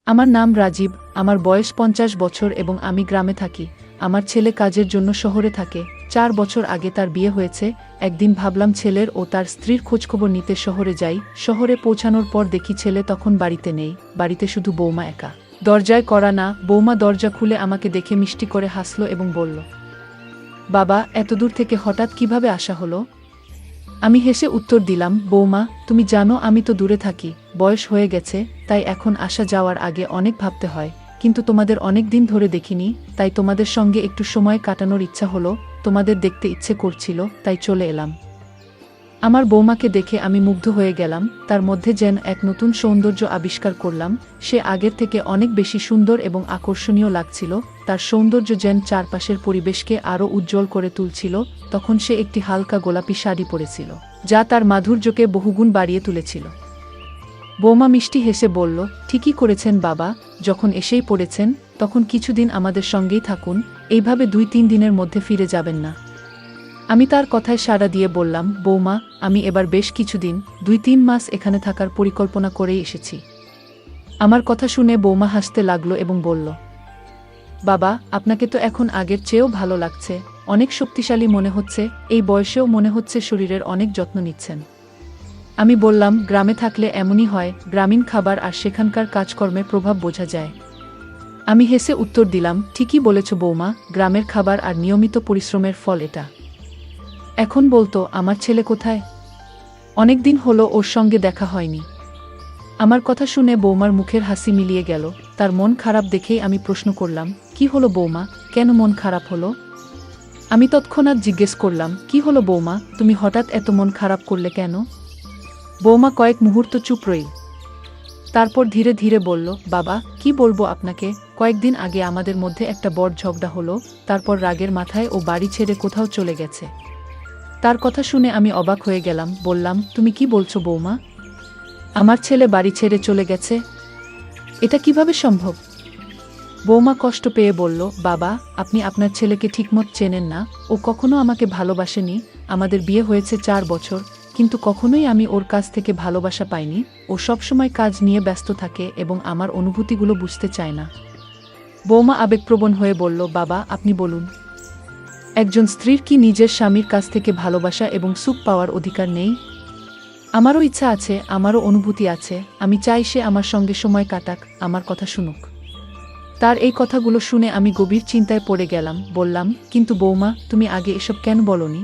আমার নাম রাজীব, আমার বয়স ৫০ বছর এবং আমি গ্রামে থাকি। আমার ছেলে কাজের জন্য শহরে থাকে। ৪ বছর আগে তার বিয়ে হয়েছে। একদিন ভাবলাম ছেলের ও তার স্ত্রীর খোঁজখবর নিতে শহরে যাই। শহরে পৌঁছানোর পর দেখি ছেলে তখন বাড়িতে নেই, বাড়িতে শুধু বৌমা একা। দরজায় কড়া না, বৌমা দরজা খুলে আমাকে দেখে মিষ্টি করে হাসল এবং বলল, বাবা, এত দূর থেকে হঠাৎ কিভাবে আসা হলো? আমি হেসে উত্তর দিলাম, বৌমা, তুমি জানো আমি তো দূরে থাকি, বয়স হয়ে গেছে, তাই এখন আসা যাওয়ার আগে অনেক ভাবতে হয়। কিন্তু তোমাদের অনেক দিন ধরে দেখিনি, তাই তোমাদের সঙ্গে একটু সময় কাটানোর ইচ্ছা হলো, তোমাদের দেখতে ইচ্ছে করছিল, তাই চলে এলাম। আমার বৌমাকে দেখে আমি মুগ্ধ হয়ে গেলাম, তার মধ্যে যেন এক নতুন সৌন্দর্য আবিষ্কার করলাম। সে আগের থেকে অনেক বেশি সুন্দর এবং আকর্ষণীয় লাগছিল। তার সৌন্দর্য যেন চারপাশের পরিবেশকে আরও উজ্জ্বল করে তুলছিল। তখন সে একটি হালকা গোলাপি শাড়ি পরেছিল, যা তার মাধুর্যকে বহুগুণ বাড়িয়ে তুলেছিল। বৌমা মিষ্টি হেসে বলল, ঠিকই করেছেন বাবা, যখন এসেই পড়েছেন, তখন কিছুদিন আমাদের সঙ্গেই থাকুন, এইভাবে ২-৩ দিনের মধ্যে ফিরে যাবেন না। আমি তার কথায় সাড়া দিয়ে বললাম, বৌমা, আমি এবার বেশ কিছুদিন ২-৩ মাস এখানে থাকার পরিকল্পনা করেই এসেছি। আমার কথা শুনে বৌমা হাসতে লাগলো এবং বলল, বাবা, আপনাকে তো এখন আগের চেয়েও ভালো লাগছে, অনেক শক্তিশালী মনে হচ্ছে, এই বয়সেও মনে হচ্ছে শরীরের অনেক যত্ন নিচ্ছেন। আমি বললাম, গ্রামে থাকলে এমনই হয়, গ্রামীণ খাবার আর সেখানকার কাজকর্মে প্রভাব বোঝা যায়। আমি হেসে উত্তর দিলাম, ঠিকই বলেছ বৌমা, গ্রামের খাবার আর নিয়মিত পরিশ্রমের ফল এটা। এখন বলতো, আমার ছেলে কোথায়? অনেক দিন হলো ওর সঙ্গে দেখা হয়নি। আমার কথা শুনে বৌমার মুখের হাসি মিলিয়ে গেল। তার মন খারাপ দেখেই আমি প্রশ্ন করলাম, কি হলো বৌমা, কেন মন খারাপ হলো? আমি তৎক্ষণাৎ জিজ্ঞেস করলাম, কি হলো বৌমা, তুমি হঠাৎ এত মন খারাপ করলে কেন? বৌমা কয়েক মুহূর্ত চুপ রইল। তারপর ধীরে ধীরে বলল, বাবা, কি বলবো আপনাকে, কয়েকদিন আগে আমাদের মধ্যে একটা বড় ঝগড়া হলো, তারপর রাগের মাথায় ও বাড়ি ছেড়ে কোথাও চলে গেছে। তার কথা শুনে আমি অবাক হয়ে গেলাম। বললাম, তুমি কি বলছো বৌমা? আমার ছেলে বাড়ি ছেড়ে চলে গেছে? এটা কিভাবে সম্ভব? বৌমা কষ্ট পেয়ে বলল, বাবা, আপনি আপনার ছেলেকে ঠিকমত চেনেন না, ও কখনো আমাকে ভালোবাসেনি। আমাদের বিয়ে হয়েছে ৪ বছর, কিন্তু কখনোই আমি ওর কাছ থেকে ভালোবাসা পাইনি। ও সবসময় কাজ নিয়ে ব্যস্ত থাকে এবং আমার অনুভূতিগুলো বুঝতে চায় না। বৌমা আবেগপ্রবণ হয়ে বলল, বাবা, আপনি বলুন, একজন স্ত্রীর কি নিজের স্বামীর কাছ থেকে ভালোবাসা এবং সুখ পাওয়ার অধিকার নেই? আমারও ইচ্ছা আছে, আমারও অনুভূতি আছে, আমি চাই সে আমার সঙ্গে সময় কাটাক, আমার কথা শুনুক। তার এই কথাগুলো শুনে আমি গভীর চিন্তায় পড়ে গেলাম। বললাম, কিন্তু বৌমা, তুমি আগে এসব কেন বলনি?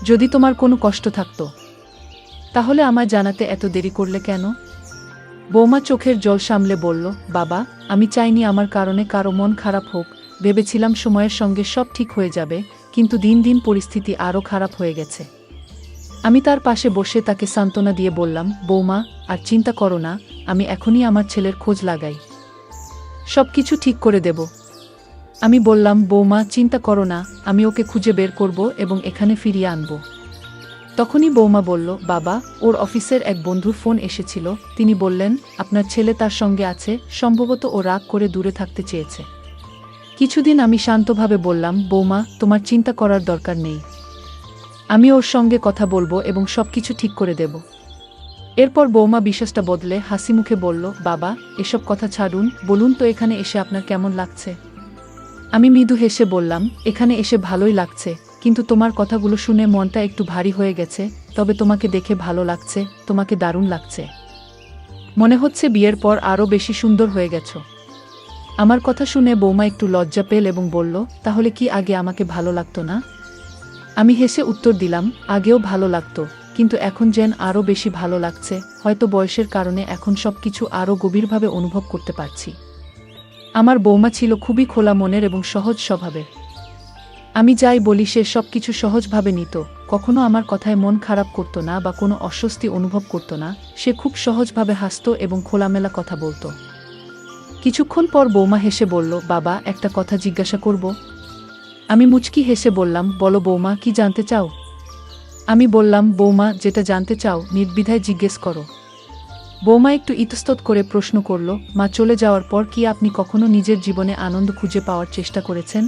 যদি তোমার কোনো কষ্ট থাকতো, তাহলে আমায় জানাতে এত দেরি করলে কেন? বৌমা চোখের জল সামলে বলল, বাবা, আমি চাইনি আমার কারণে কারো মন খারাপ হোক। ভেবেছিলাম সময়ের সঙ্গে সব ঠিক হয়ে যাবে, কিন্তু দিন দিন পরিস্থিতি আরও খারাপ হয়ে গেছে। আমি তার পাশে বসে তাকে সান্ত্বনা দিয়ে বললাম, বৌমা, আর চিন্তা করো না, আমি এখনই আমার ছেলের খোঁজ লাগাই, সব কিছু ঠিক করে দেব। আমি বললাম, বৌমা, চিন্তা করো না, আমি ওকে খুঁজে বের করব এবং এখানে ফিরিয়ে আনব। তখনই বৌমা বলল, বাবা, ওর অফিসের এক বন্ধুর ফোন এসেছিল, তিনি বললেন আপনার ছেলে তার সঙ্গে আছে, সম্ভবত ও রাগ করে দূরে থাকতে চেয়েছে। কিছুদিন আমি শান্তভাবে বললাম, বৌমা, তোমার চিন্তা করার দরকার নেই, আমি ওর সঙ্গে কথা বলবো এবং সবকিছু ঠিক করে দেব। এরপর বৌমা বিশ্বাসটা বদলে হাসি মুখে বলল, বাবা, এসব কথা ছাড়ুন, বলুন তো এখানে এসে আপনার কেমন লাগছে? আমি মৃদু হেসে বললাম, এখানে এসে ভালোই লাগছে, কিন্তু তোমার কথাগুলো শুনে মনটা একটু ভারী হয়ে গেছে। তবে তোমাকে দেখে ভালো লাগছে, তোমাকে দারুণ লাগছে, মনে হচ্ছে বিয়ের পর আরও বেশি সুন্দর হয়ে গেছো। আমার কথা শুনে বৌমা একটু লজ্জা পেল এবং বলল, তাহলে কি আগে আমাকে ভালো লাগতো না? আমি হেসে উত্তর দিলাম, আগেও ভালো লাগতো, কিন্তু এখন যেন আরও বেশি ভালো লাগছে, হয়তো বয়সের কারণে এখন সবকিছু আরও গভীরভাবে অনুভব করতে পারছি। আমার বৌমা ছিল খুবই খোলা মনের এবং সহজ স্বভাবের। আমি যাই বলি সে সবকিছু সহজভাবে নিত, কখনো আমার কথায় মন খারাপ করত না বা কোনো অস্বস্তি অনুভব করত না। সে খুব সহজভাবে হাসত এবং খোলামেলা কথা বলতো। কিছুক্ষণ পর বৌমা হেসে বলল, বাবা, একটা কথা জিজ্ঞাসা করব? আমি মুচকি হেসে বললাম, বলো বৌমা, কি জানতে চাও? আমি বললাম, বৌমা, যেটা জানতে চাও নির্দ্বিধায় জিজ্ঞেস করো। বৌমা একটু ইতস্তত করে প্রশ্ন করল, মা চলে যাওয়ার পর কি আপনি কখনো নিজের জীবনে আনন্দ খুঁজে পাওয়ার চেষ্টা করেছেন?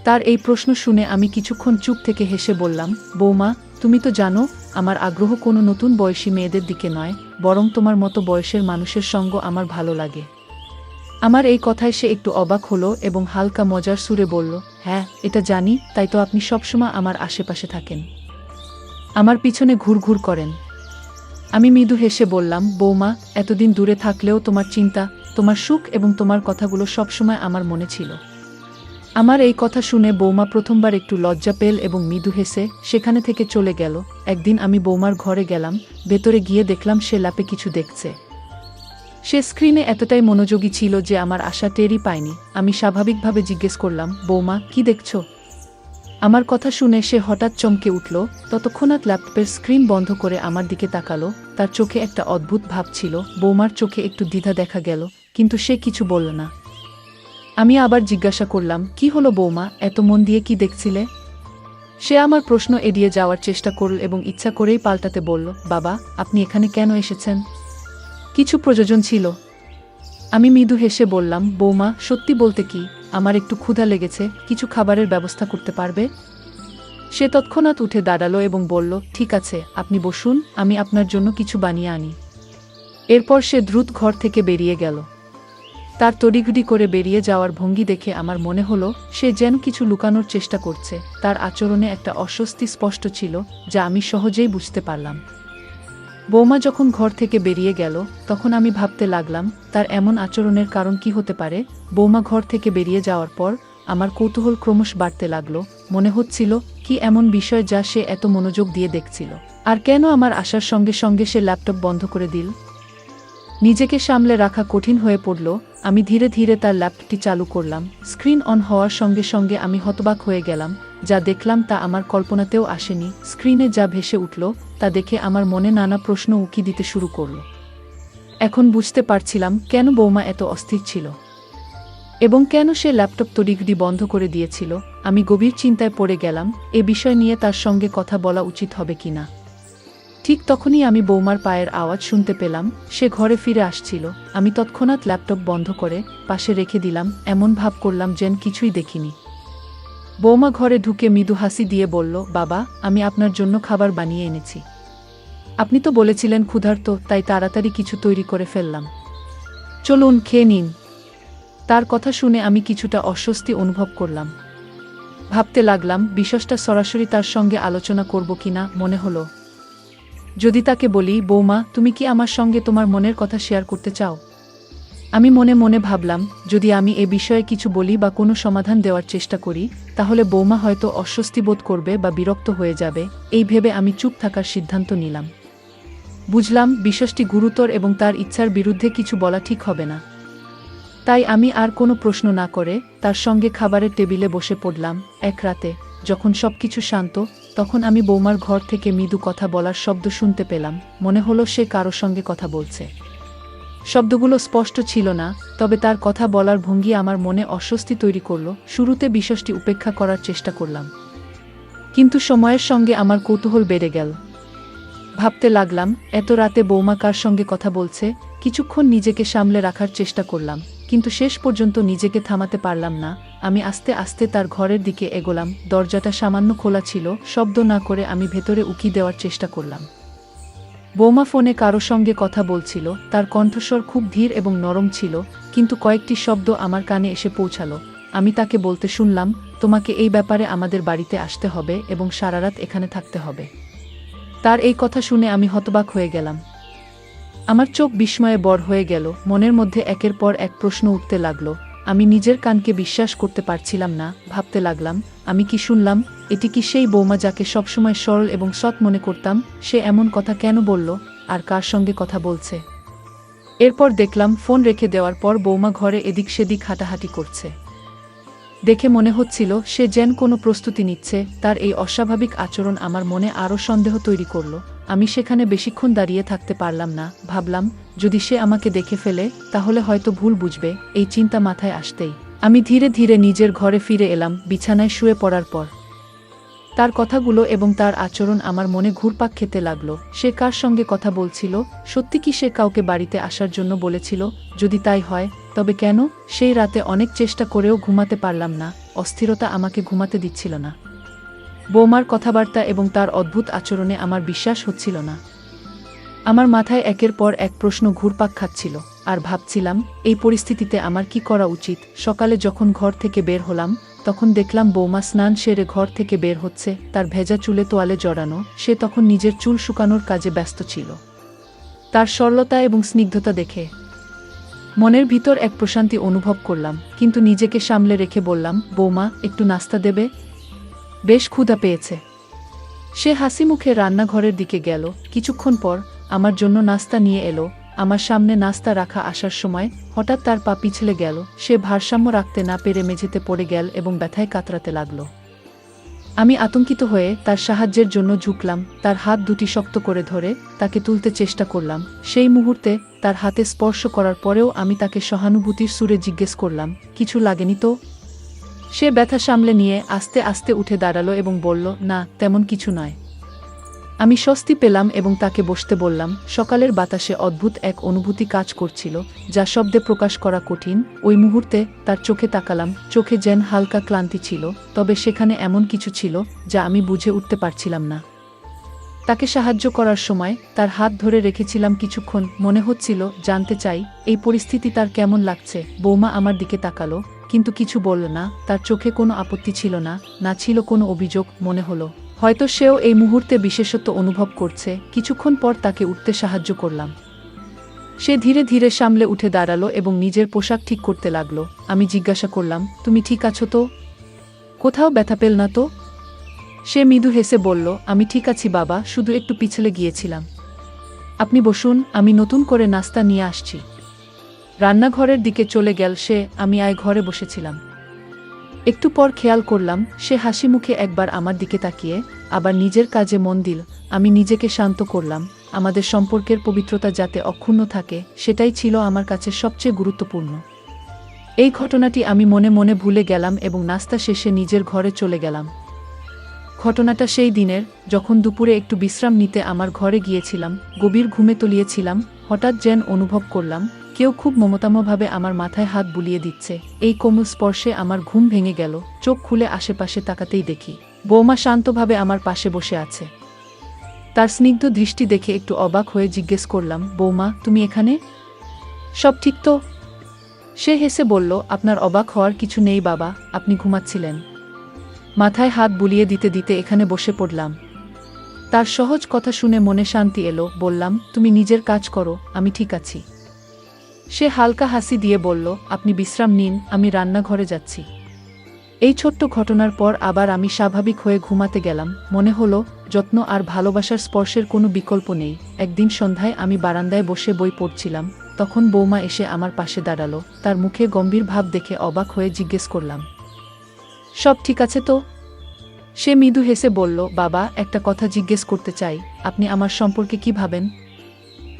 তার এই প্রশ্ন শুনে আমি কিছুক্ষণ চুপ থেকে হেসে বললাম, বৌমা, তুমি তো জানো আমার আগ্রহ কোনো নতুন বয়সী মেয়েদের দিকে নয়, বরং তোমার মতো বয়সের মানুষের সঙ্গ আমার ভালো লাগে। আমার এই কথায় সে একটু অবাক হলো এবং হালকা মজার সুরে বলল, হ্যাঁ এটা জানি, তাই তো আপনি সবসময় আমার আশেপাশে থাকেন, আমার পিছনে ঘুরঘুর করেন। আমি মৃদু হেসে বললাম, বৌমা, এতদিন দূরে থাকলেও তোমার চিন্তা, তোমার সুখ এবং তোমার কথাগুলো সবসময় আমার মনে ছিল। আমার এই কথা শুনে বৌমা প্রথমবার একটু লজ্জা পেল এবং মৃদু হেসে সেখানে থেকে চলে গেল। একদিন আমি বৌমার ঘরে গেলাম, ভেতরে গিয়ে দেখলাম সে ল্যাপে কিছু দেখছে। সে স্ক্রিনে এতটাই মনোযোগী ছিল যে আমার আশা টেরই পায়নি। আমি স্বাভাবিকভাবে জিজ্ঞেস করলাম, বৌমা কি দেখছ? আমার কথা শুনে সে হঠাৎ চমকে উঠল। ততক্ষণাৎ ল্যাপটপের স্ক্রিন বন্ধ করে আমার দিকে তাকালো। তার চোখে একটা অদ্ভুত ভাব ছিল। বৌমার চোখে একটু দ্বিধা দেখা গেল, কিন্তু সে কিছু বলল না। আমি আবার জিজ্ঞাসা করলাম, কি হলো বৌমা, এত মন দিয়ে কি দেখছিলে? সে আমার প্রশ্ন এড়িয়ে যাওয়ার চেষ্টা করল এবং ইচ্ছা করেই পাল্টাতে বলল, বাবা আপনি এখানে কেন এসেছেন? কিছু প্রয়োজন ছিল। আমি মৃদু হেসে বললাম, বৌমা সত্যি বলতে কি, আমার একটু ক্ষুধা লেগেছে, কিছু খাবারের ব্যবস্থা করতে পারবে? সে তৎক্ষণাৎ উঠে দাঁড়ালো এবং বলল, ঠিক আছে আপনি বসুন, আমি আপনার জন্য কিছু বানিয়ে আনি। এরপর সে দ্রুত ঘর থেকে বেরিয়ে গেল। তার তড়িঘড়ি করে বেরিয়ে যাওয়ার ভঙ্গি দেখে আমার মনে হলো সে যেন কিছু লুকানোর চেষ্টা করছে। তার আচরণে একটা অস্বস্তি স্পষ্ট ছিল, যা আমি সহজেই বুঝতে পারলাম। বৌমা যখন ঘর থেকে বেরিয়ে গেল তখন আমি ভাবতে লাগলাম তার এমন আচরণের কারণ কি হতে পারে। বৌমা ঘর থেকে বেরিয়ে যাওয়ার পর আমার কৌতূহল ক্রমশ বাড়তে লাগলো। মনে হচ্ছিল কি এমন বিষয় যা সে এত মনোযোগ দিয়ে দেখছিল, আর কেন আমার আসার সঙ্গে সঙ্গে সে ল্যাপটপ বন্ধ করে দিল। নিজেকে সামলে রাখা কঠিন হয়ে পড়ল। আমি ধীরে ধীরে তার ল্যাপটপটি চালু করলাম। স্ক্রিন অন হওয়ার সঙ্গে সঙ্গে আমি হতবাক হয়ে গেলাম। যা দেখলাম তা আমার কল্পনাতেও আসেনি। স্ক্রিনে যা ভেসে উঠল তা দেখে আমার মনে নানা প্রশ্ন উকি দিতে শুরু করল। এখন বুঝতে পারছিলাম কেন বৌমা এত অস্থির ছিল এবং কেন সে ল্যাপটপ তড়িঘড়ি বন্ধ করে দিয়েছিল। আমি গভীর চিন্তায় পড়ে গেলাম এ বিষয় নিয়ে তার সঙ্গে কথা বলা উচিত হবে কিনা। ঠিক তখনই আমি বৌমার পায়ের আওয়াজ শুনতে পেলাম। সে ঘরে ফিরে আসছিল। আমি তৎক্ষণাৎ ল্যাপটপ বন্ধ করে পাশে রেখে দিলাম, এমন ভাব করলাম যেন কিছুই দেখিনি। বৌমা ঘরে ঢুকে মৃদু হাসি দিয়ে বলল, বাবা আমি আপনার জন্য খাবার বানিয়ে এনেছি। আপনি তো বলেছিলেন ক্ষুধার্ত, তাই তাড়াতাড়ি কিছু তৈরি করে ফেললাম। চলুন খেয়ে নিন। তার কথা শুনে আমি কিছুটা অস্বস্তি অনুভব করলাম। ভাবতে লাগলাম বিষয়টা সরাসরি তার সঙ্গে আলোচনা করব কিনা। মনে হলো যদি তাকে বলি, বৌমা তুমি কি আমার সঙ্গে তোমার মনের কথা শেয়ার করতে চাও? আমি মনে মনে ভাবলাম যদি আমি এ বিষয়ে কিছু বলি বা কোনো সমাধান দেওয়ার চেষ্টা করি তাহলে বৌমা হয়তো অস্বস্তি বোধ করবে বা বিরক্ত হয়ে যাবে। এই ভেবে আমি চুপ থাকার সিদ্ধান্ত নিলাম। বুঝলাম বিষয়টি গুরুতর এবং তার ইচ্ছার বিরুদ্ধে কিছু বলা ঠিক হবে না। তাই আমি আর কোনো প্রশ্ন না করে তার সঙ্গে খাবারের টেবিলে বসে পড়লাম। এক রাতে যখন সবকিছু শান্ত, তখন আমি বৌমার ঘর থেকে মৃদু কথা বলার শব্দ শুনতে পেলাম। মনে হলো সে কারো সঙ্গে কথা বলছে। শব্দগুলো স্পষ্ট ছিল না, তবে তার কথা বলার ভঙ্গি আমার মনে অস্বস্তি তৈরি করল। শুরুতে বিষয়টি উপেক্ষা করার চেষ্টা করলাম, কিন্তু সময়ের সঙ্গে আমার কৌতূহল বেড়ে গেল। ভাবতে লাগলাম এত রাতে বৌমা কার সঙ্গে কথা বলছে। কিছুক্ষণ নিজেকে সামলে রাখার চেষ্টা করলাম, কিন্তু শেষ পর্যন্ত নিজেকে থামাতে পারলাম না। আমি আস্তে আস্তে তার ঘরের দিকে এগোলাম। দরজাটা সামান্য খোলা ছিল। শব্দ না করে আমি ভেতরে উকি দেওয়ার চেষ্টা করলাম। বৌমা ফোনে কারো সঙ্গে কথা বলছিল। তার কণ্ঠস্বর খুব ধীর এবং নরম ছিল, কিন্তু কয়েকটি শব্দ আমার কানে এসে পৌঁছালো। আমি তাকে বলতে শুনলাম, তোমাকে এই ব্যাপারে আমাদের বাড়িতে আসতে হবে এবং সারা রাত এখানে থাকতে হবে। তার এই কথা শুনে আমি হতবাক হয়ে গেলাম। আমার চোখ বিস্ময়ে বড় হয়ে গেল। মনের মধ্যে একের পর এক প্রশ্ন উঠতে লাগলো। আমি নিজের কানকে বিশ্বাস করতে পারছিলাম না। ভাবতে লাগলাম, আমি কি শুনলাম? এটি কি সেই বৌমা যাকে সবসময় সরল এবং সৎ মনে করতাম? সে এমন কথা কেন বলল, আর কার সঙ্গে কথা বলছে? এরপর দেখলাম ফোন রেখে দেওয়ার পর বৌমা ঘরে এদিক সেদিক হাঁটাহাঁটি করছে। দেখে মনে হচ্ছিল সে যেন কোনো প্রস্তুতি নিচ্ছে। তার এই অস্বাভাবিক আচরণ আমার মনে আরও সন্দেহ তৈরি করল। আমি সেখানে বেশিক্ষণ দাঁড়িয়ে থাকতে পারলাম না। ভাবলাম যদি সে আমাকে দেখে ফেলে তাহলে হয়তো ভুল বুঝবে। এই চিন্তা মাথায় আসতেই আমি ধীরে ধীরে নিজের ঘরে ফিরে এলাম। বিছানায় শুয়ে পড়ার পর তার কথাগুলো এবং তার আচরণ আমার মনে ঘুরপাক খেতে লাগলো। সে কার সঙ্গে কথা বলছিল? সত্যি কি সে কাউকে বাড়িতে আসার জন্য বলেছিল? যদি তাই হয় তবে কেন? সেই রাতে অনেক চেষ্টা করেও ঘুমাতে পারলাম না। অস্থিরতা আমাকে ঘুমাতে দিচ্ছিল না। বৌমার কথাবার্তা এবং তার অদ্ভুত আচরণে আমার বিশ্বাস হচ্ছিল না। আমার মাথায় একের পর এক প্রশ্ন ঘুরপাক খাচ্ছিল, আর ভাবছিলাম এই পরিস্থিতিতে আমার কি করা উচিত। সকালে যখন ঘর থেকে বের হলাম, তখন দেখলাম বৌমা স্নান সেরে ঘর থেকে বের হচ্ছে, তার ভেজা চুলে তোয়ালে জড়ানো। সে তখন নিজের চুল শুকানোর কাজে ব্যস্ত ছিল। তার সরলতা এবং স্নিগ্ধতা দেখে মনের ভিতর এক প্রশান্তি অনুভব করলাম, কিন্তু নিজেকে সামলে রেখে বললাম, বৌমা, একটু নাস্তা দেবে? বেশ ক্ষুধা পেয়েছে। সে হাসি মুখে রান্নাঘরের দিকে গেল। কিছুক্ষণ পর আমার জন্য নাস্তা নিয়ে এলো। আমার সামনে নাস্তা রাখা আসার সময় হঠাৎ তার পা পিছলে গেল। সে ভারসাম্য রাখতে না পেরে মেঝেতে পড়ে গেল এবং ব্যথায় কাতরাতে লাগল। আমি আতঙ্কিত হয়ে তার সাহায্যের জন্য ঝুঁকলাম, তার হাত দুটি শক্ত করে ধরে তাকে তুলতে চেষ্টা করলাম। সেই মুহূর্তে তার হাতে স্পর্শ করার পরেও আমি তাকে সহানুভূতির সুরে জিজ্ঞেস করলাম, কিছু লাগেনি তো? সে ব্যথা সামলে নিয়ে আস্তে আস্তে উঠে দাঁড়ালো এবং বলল, না, তেমন কিছু নয়। আমি স্বস্তি পেলাম এবং তাকে বসতে বললাম। সকালের বাতাসে অদ্ভুত এক অনুভূতি কাজ করছিল, যা শব্দে প্রকাশ করা কঠিন। ওই মুহূর্তে তার চোখে তাকালাম, চোখে যেন হালকা ক্লান্তি ছিল, তবে সেখানে এমন কিছু ছিল যা আমি বুঝে উঠতে পারছিলাম না। তাকে সাহায্য করার সময় তার হাত ধরে রেখেছিলাম কিছুক্ষণ। মনে হচ্ছিল জানতে চাই এই পরিস্থিতি তার কেমন লাগছে। বৌমা আমার দিকে তাকালো, কিন্তু কিছু বলল না। তার চোখে কোনো আপত্তি ছিল না, না ছিল কোনো অভিযোগ। মনে হলো হয়তো সেও এই মুহূর্তে বিশেষত্ব অনুভব করছে। কিছুক্ষণ পর তাকে উঠতে সাহায্য করলাম। সে ধীরে ধীরে সামলে উঠে দাঁড়ালো এবং নিজের পোশাক ঠিক করতে লাগলো। আমি জিজ্ঞাসা করলাম, তুমি ঠিক আছো তো? কোথাও ব্যথা পেল না তো? সে মৃদু হেসে বলল, আমি ঠিক আছি বাবা, শুধু একটু পিছলে গিয়েছিলাম। আপনি বসুন, আমি নতুন করে নাস্তা নিয়ে আসছি। রান্নাঘরের দিকে চলে গেল সে। আমি ঘরে বসেছিলাম। একটু পর খেয়াল করলাম সে হাসি মুখে একবার আমার দিকে তাকিয়ে আবার নিজের কাজে মন দিল। আমি নিজেকে শান্ত করলাম। আমাদের সম্পর্কের পবিত্রতা যাতে অক্ষুণ্ণ থাকে, সেটাই ছিল আমার কাছে সবচেয়ে গুরুত্বপূর্ণ। এই ঘটনাটি আমি মনে মনে ভুলে গেলাম এবং নাস্তা শেষে নিজের ঘরে চলে গেলাম। ঘটনাটা সেই দিনের, যখন দুপুরে একটু বিশ্রাম নিতে আমার ঘরে গিয়েছিলাম। গভীর ঘুমে তলিয়েছিলাম। হঠাৎ যেন অনুভব করলাম কেউ খুব মমতামভাবে আমার মাথায় হাত বুলিয়ে দিচ্ছে। এই কোমল স্পর্শে আমার ঘুম ভেঙে গেল। চোখ খুলে আশেপাশে তাকাতেই দেখি বৌমা শান্তভাবে আমার পাশে বসে আছে। তার স্নিগ্ধ দৃষ্টি দেখে একটু অবাক হয়ে জিজ্ঞেস করলাম, বৌমা, তুমি এখানে? সব ঠিক তো? সে হেসে বলল, আপনার অবাক হওয়ার কিছু নেই বাবা, আপনি ঘুমাচ্ছিলেন। মাথায় হাত বুলিয়ে দিতে দিতে এখানে বসে পড়লাম। তার সহজ কথা শুনে মনে শান্তি এলো। বললাম, তুমি নিজের কাজ করো, আমি ঠিক আছি। সে হালকা হাসি দিয়ে বলল, আপনি বিশ্রাম নিন, আমি রান্নাঘরে যাচ্ছি। এই ছোট্ট ঘটনার পর আবার আমি স্বাভাবিক হয়ে ঘুমাতে গেলাম। মনে হলো যত্ন আর ভালোবাসার স্পর্শের কোনো বিকল্প নেই। একদিন সন্ধ্যায় আমি বারান্দায় বসে বই পড়ছিলাম। তখন বৌমা এসে আমার পাশে দাঁড়ালো। তার মুখে গম্ভীর ভাব দেখে অবাক হয়ে জিজ্ঞেস করলাম, সব ঠিক আছে তো? সে মৃদু হেসে বলল, বাবা, একটা কথা জিজ্ঞেস করতে চাই, আপনি আমার সম্পর্কে কি ভাবেন?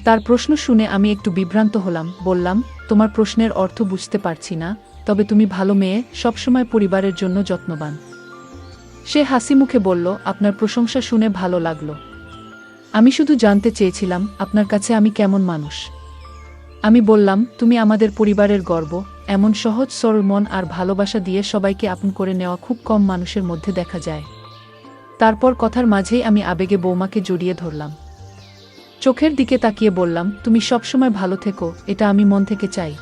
তার প্রশ্ন শুনে আমি একটু বিভ্রান্ত হলাম। বললাম, তোমার প্রশ্নের অর্থ বুঝতে পারছি না, তবে তুমি ভালো মেয়ে, সবসময় পরিবারের জন্য যত্নবান। সে হাসি মুখে বলল, আপনার প্রশংসা শুনে ভালো লাগলো। আমি শুধু জানতে চেয়েছিলাম আপনার কাছে আমি কেমন মানুষ। আমি বললাম, তুমি আমাদের পরিবারের গর্ব। এমন সহজ সরল মন আর ভালোবাসা দিয়ে সবাইকে আপন করে নেওয়া খুব কম মানুষের মধ্যে দেখা যায়। তারপর কথার মাঝেই আমি আবেগে বৌমাকে জড়িয়ে ধরলাম। চোখের দিকে তাকিয়ে বললাম, তুমি সবসময় ভালো থেকো, এটা আমি মন থেকে চাই।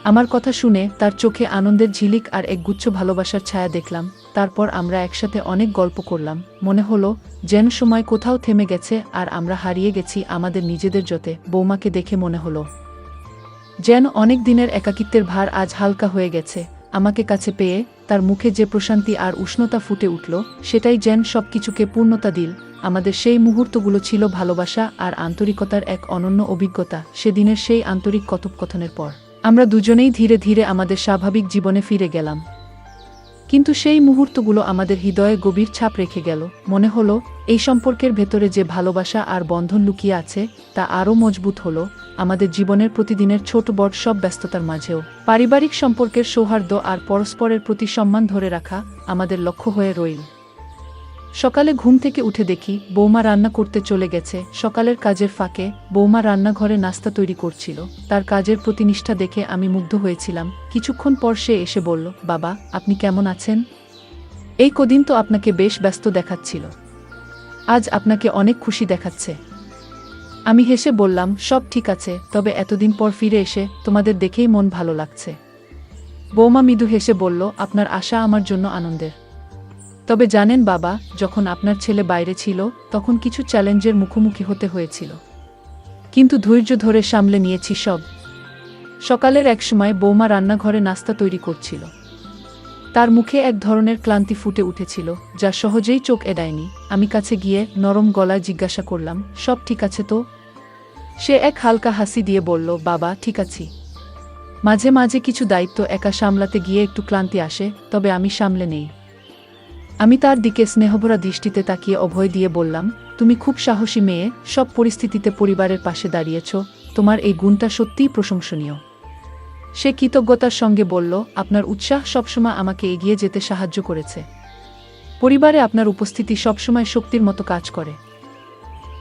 আমার কথা শুনে তার চোখে আনন্দের ঝিলিক আর একগুচ্ছ ভালোবাসার ছায়া দেখলাম। তারপর আমরা একসাথে অনেক গল্প করলাম। মনে হলো যেন সময় কোথাও থেমে গেছে আর আমরা হারিয়ে গেছি আমাদের নিজেদের জোতে। বৌমাকে দেখে মনে হলো যেন অনেক দিনের একাকিত্বের ভার আজ হালকা হয়ে গেছে। আমাকে কাছে পেয়ে তার মুখে যে প্রশান্তি আর উষ্ণতা ফুটে উঠল, সেটাই যেন সবকিছুকে পূর্ণতা দিল। আমাদের সেই মুহূর্তগুলো ছিল ভালোবাসা আর আন্তরিকতার এক অনন্য অভিজ্ঞতা। সেদিনের সেই আন্তরিক কথোপকথনের পর আমরা দুজনেই ধীরে ধীরে আমাদের স্বাভাবিক জীবনে ফিরে গেলাম। কিন্তু সেই মুহূর্তগুলো আমাদের হৃদয়ে গভীর ছাপ রেখে গেল। মনে হলো এই সম্পর্কের ভেতরে যে ভালোবাসা আর বন্ধন লুকিয়ে আছে তা আরও মজবুত হলো আমাদের জীবনের প্রতিদিনের ছোট বড় সব ব্যস্ততার মাঝেও। পারিবারিক সম্পর্কের সৌহার্দ্য আর পরস্পরের প্রতি সম্মান ধরে রাখা আমাদের লক্ষ্য হয়ে রইল। সকালে ঘুম থেকে উঠে দেখি বৌমা রান্না করতে চলে গেছে। সকালের কাজের ফাঁকে বৌমা রান্নাঘরে নাস্তা তৈরি করছিল। তার কাজের প্রতিনিষ্ঠা দেখে আমি মুগ্ধ হয়েছিলাম। কিছুক্ষণ পর সে এসে বলল, বাবা, আপনি কেমন আছেন? এই কদিন তো আপনাকে বেশ ব্যস্ত দেখাচ্ছিল, আজ আপনাকে অনেক খুশি দেখাচ্ছে। আমি হেসে বললাম, সব ঠিক আছে, তবে এতদিন পর ফিরে এসে তোমাদের দেখেই মন ভালো লাগছে। বৌমা মৃদু হেসে বলল, আপনার আশা আমার জন্য আনন্দের। তবে জানেন বাবা, যখন আপনার ছেলে বাইরে ছিল তখন কিছু চ্যালেঞ্জের মুখোমুখি হতে হয়েছিল, কিন্তু ধৈর্য ধরে সামলে নিয়েছি সব। সকালের এক সময় বৌমা রান্নাঘরে নাস্তা তৈরি করছিল। তার মুখে এক ধরনের ক্লান্তি ফুটে উঠেছিল, যা সহজেই চোখ এড়ায়নি। আমি কাছে গিয়ে নরম গলায় জিজ্ঞাসা করলাম, সব ঠিক আছে তো? সে এক হালকা হাসি দিয়ে বলল, বাবা ঠিক আছি। মাঝে মাঝে কিছু দায়িত্ব একা সামলাতে গিয়ে একটু ক্লান্তি আসে, তবে আমি সামলে নেই। আমি তার দিকে স্নেহভরা দৃষ্টিতে তাকিয়ে অভয় দিয়ে বললাম, তুমি খুব সাহসী মেয়ে, সব পরিস্থিতিতে পরিবারের পাশে দাঁড়িয়েছ, তোমার এই গুণটা সত্যিই প্রশংসনীয়। সে কৃতজ্ঞতার সঙ্গে বলল, আপনার উৎসাহ সবসময় আমাকে এগিয়ে যেতে সাহায্য করেছে। পরিবারে আপনার উপস্থিতি সবসময় শক্তির মতো কাজ করে।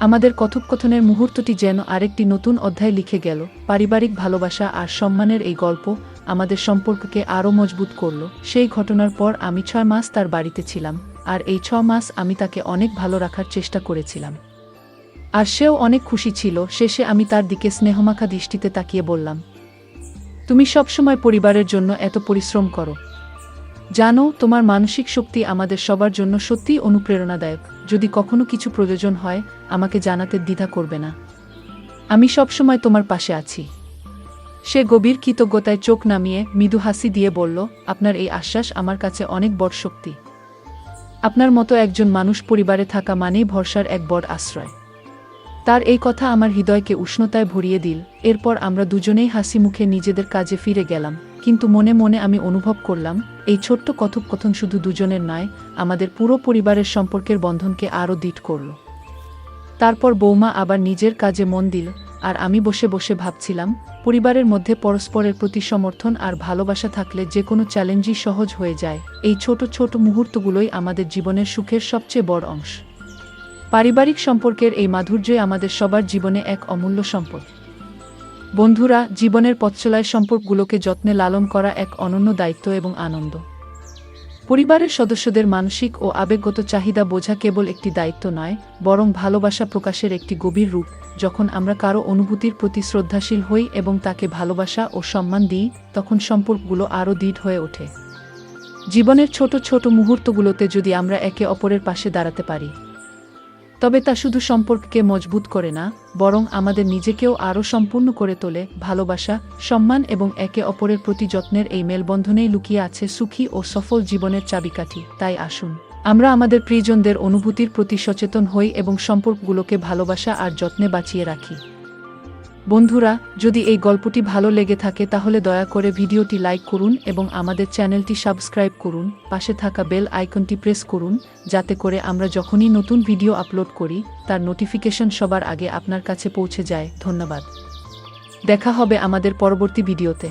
আমাদের কথোপকথনের মুহূর্তটি যেন আরেকটি নতুন অধ্যায় লিখে গেল। পারিবারিক ভালোবাসা আর সম্মানের এই গল্প আমাদের সম্পর্ককে আরও মজবুত করল। সেই ঘটনার পর আমি 6 মাস তার বাড়িতে ছিলাম, আর এই 6 মাস আমি তাকে অনেক ভালো রাখার চেষ্টা করেছিলাম। আর সেও অনেক খুশি ছিল। শেষে আমি তার দিকে স্নেহমাখা দৃষ্টিতে তাকিয়ে বললাম, তুমি সবসময় পরিবারের জন্য এত পরিশ্রম করো। জানো, তোমার মানসিক শক্তি আমাদের সবার জন্য সত্যিই অনুপ্রেরণাদায়ক। যদি কখনো কিছু প্রয়োজন হয়, আমাকে জানাতে দ্বিধা করবে না। আমি সবসময় তোমার পাশে আছি। সে গভীর কৃতজ্ঞতায় চোখ নামিয়ে মৃদু হাসি দিয়ে বলল, আপনার এই আশ্বাস আমার কাছে অনেক বড় শক্তি। আপনার মতো একজন মানুষ পরিবারে থাকা মানেই ভরসার এক বড় আশ্রয়। তার এই কথা আমার হৃদয়কে উষ্ণতায় ভরিয়ে দিল। এরপর আমরা দুজনেই হাসি মুখে নিজেদের কাজে ফিরে গেলাম, কিন্তু মনে মনে আমি অনুভব করলাম, এই ছোট্ট কথোপকথন শুধু দুজনের নয়, আমাদের পুরো পরিবারের সম্পর্কের বন্ধনকে আরও দৃঢ় করল। তারপর বৌমা আবার নিজের কাজে মন দিল, আর আমি বসে বসে ভাবছিলাম, পরিবারের মধ্যে পরস্পরের প্রতি সমর্থন আর ভালোবাসা থাকলে যে কোনো চ্যালেঞ্জই সহজ হয়ে যায়। এই ছোট ছোট মুহূর্তগুলোই আমাদের জীবনের সুখের সবচেয়ে বড় অংশ। পারিবারিক সম্পর্কের এই মাধুর্যই আমাদের সবার জীবনে এক অমূল্য সম্পদ। বন্ধুরা, জীবনের পথচলায় সম্পর্কগুলোকে যত্নে লালন করা এক অনন্য দায়িত্ব এবং আনন্দ। পরিবারের সদস্যদের মানসিক ও আবেগগত চাহিদা বোঝা কেবল একটি দায়িত্ব নয়, বরং ভালোবাসা প্রকাশের একটি গভীর রূপ। যখন আমরা কারো অনুভূতির প্রতি শ্রদ্ধাশীল হই এবং তাকে ভালোবাসা ও সম্মান দিই, তখন সম্পর্কগুলো আরও দৃঢ় হয়ে ওঠে। জীবনের ছোট ছোট মুহূর্তগুলোতে যদি আমরা একে অপরের পাশে দাঁড়াতে পারি, তবে তা শুধু সম্পর্ককে মজবুত করে না, বরং আমাদের নিজেকেও আরও সম্পূর্ণ করে তোলে। ভালোবাসা, সম্মান এবং একে অপরের প্রতি যত্নের এই মেলবন্ধনেই লুকিয়ে আছে সুখী ও সফল জীবনের চাবিকাঠি। তাই আসুন, আমরা আমাদের প্রিয়জনদের অনুভূতির প্রতি সচেতন হই এবং সম্পর্কগুলোকে ভালোবাসা আর যত্নে বাঁচিয়ে রাখি। বন্ধুরা, যদি এই গল্পটি ভালো লেগে থাকে তাহলে দয়া করে ভিডিওটি লাইক করুন এবং আমাদের চ্যানেলটি সাবস্ক্রাইব করুন। পাশে থাকা বেল আইকনটি প্রেস করুন, যাতে করে আমরা যখনই নতুন ভিডিও আপলোড করি তার নোটিফিকেশন সবার আগে আপনার কাছে পৌঁছে যায়। ধন্যবাদ। দেখা হবে আমাদের পরবর্তী ভিডিওতে।